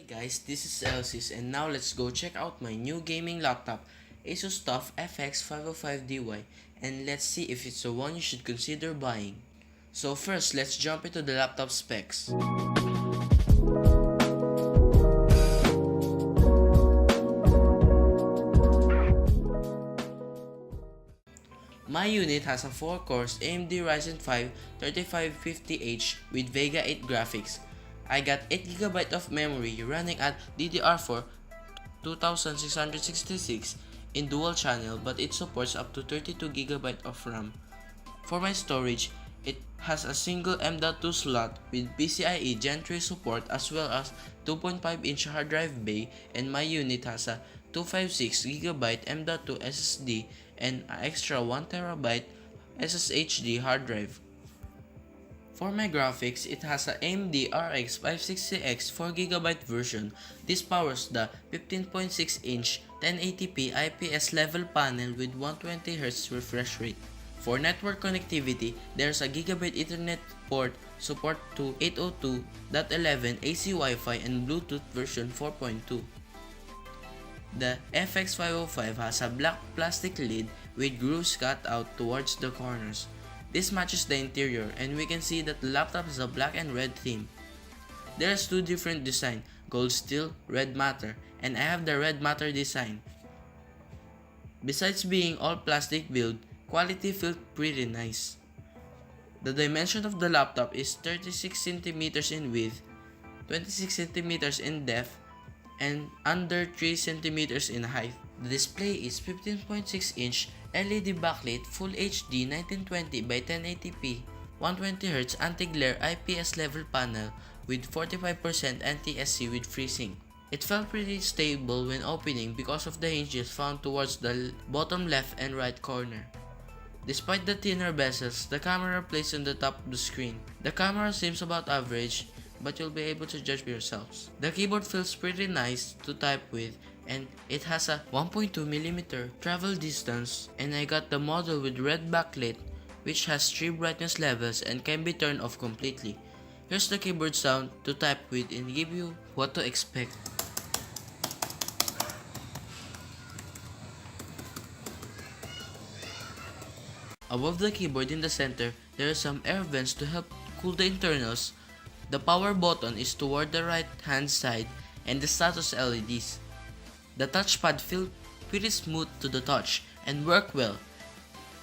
Hi guys, this is Elsis and now let's go check out my new gaming laptop, Asus TUF FX505DY, and let's see if it's the one you should consider buying. So first, let's jump into the laptop specs. My unit has a 4-core AMD Ryzen 5 3550H with Vega 8 graphics. I got 8GB of memory running at DDR4 2666 in dual channel, but it supports up to 32GB of RAM. For my storage, it has a single M.2 slot with PCIe Gen 3 support as well as 2.5-inch hard drive bay, and my unit has a 256GB M.2 SSD and an extra 1TB SSHD hard drive. For my graphics, it has a AMD RX560X 4GB version. This powers the 15.6-inch 1080p IPS level panel with 120Hz refresh rate. For network connectivity, there's a Gigabit Ethernet port, support to 802.11 AC Wi-Fi and Bluetooth version 4.2. The FX505 has a black plastic lid with grooves cut out towards the corners. This matches the interior, and we can see that the laptop has a black and red theme. There's two different designs, gold steel, red matter, and I have the red matter design. Besides being all plastic build, quality feels pretty nice. The dimension of the laptop is 36cm in width, 26cm in depth, and under 3cm in height. The display is 15.6-inch LED backlit Full HD 1920 by 1080p 120Hz anti-glare IPS level panel with 45% anti-SC with FreeSync. It felt pretty stable when opening because of the hinges found towards the bottom left and right corner. Despite the thinner bezels, the camera placed on the top of the screen. The camera seems about average, but you'll be able to judge for yourselves. The keyboard feels pretty nice to type with, and it has a 1.2mm travel distance, and I got the model with red backlit which has 3 brightness levels and can be turned off completely. Here's the keyboard sound to type with and give you what to expect. Above the keyboard in the center, there are some air vents to help cool the internals. The power button is toward the right hand side and the status LEDs. The touchpad feels pretty smooth to the touch and work well.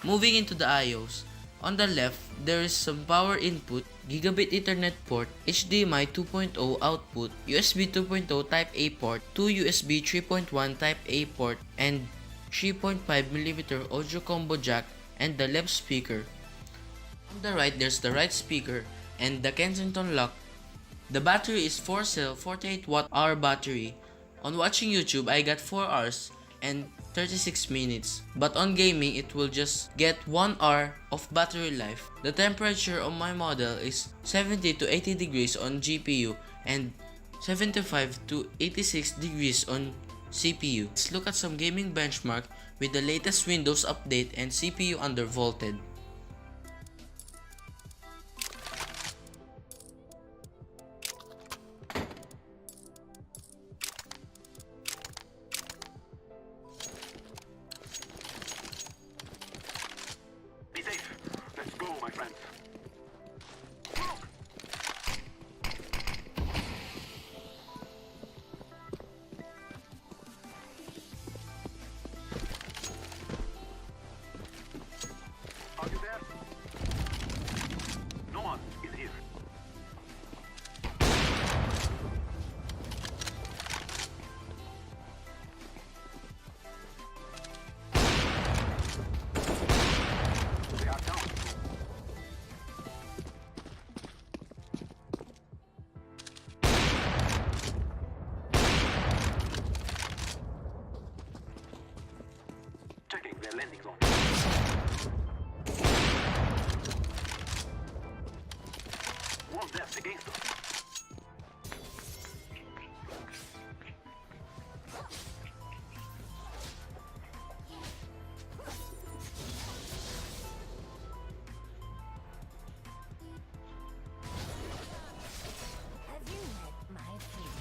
Moving into the IOs, on the left there is some power input, Gigabit Ethernet port, HDMI 2.0 output, USB 2.0 Type A port, 2 USB 3.1 Type A port, and 3.5mm audio combo jack and the left speaker. On the right there's the right speaker and the Kensington lock. The battery is 4-cell 48Wh battery. On watching YouTube, I got 4 hours and 36 minutes, but on gaming it will just get 1 hour of battery life. The temperature on my model is 70 to 80 degrees on GPU and 75 to 86 degrees on CPU. Let's look at some gaming benchmark with the latest Windows update and CPU undervolted. Be safe. Let's go, my friends. Are you there? No one is here. They are down. Checking their landing zone. One death against us. Have you met my friend?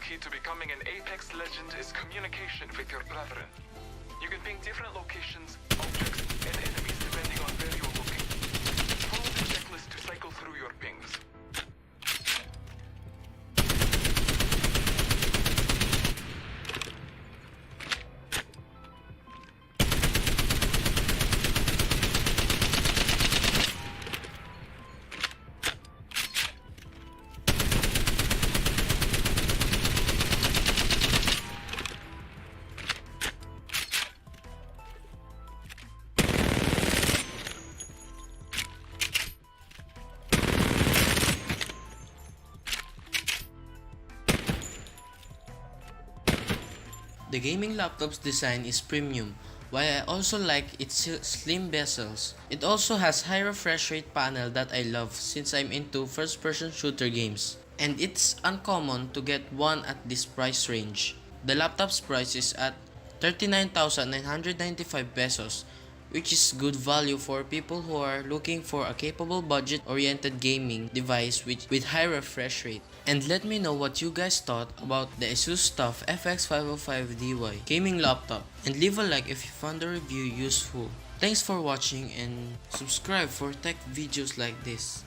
key to becoming an Apex legend is communication with your brethren. You can ping different locations, objects, and enemies depending on where you're looking. Follow the checklist to cycle through your pings. The gaming laptop's design is premium, while I also like its slim bezels. It also has high refresh rate panel that I love since I'm into first-person shooter games. And it's uncommon to get one at this price range. The laptop's price is at 39,995 pesos, which is good value for people who are looking for a capable budget-oriented gaming device with high refresh rate. And let me know what you guys thought about the Asus TUF FX505DY gaming laptop, and leave a like if you found the review useful. Thanks for watching and subscribe for tech videos like this.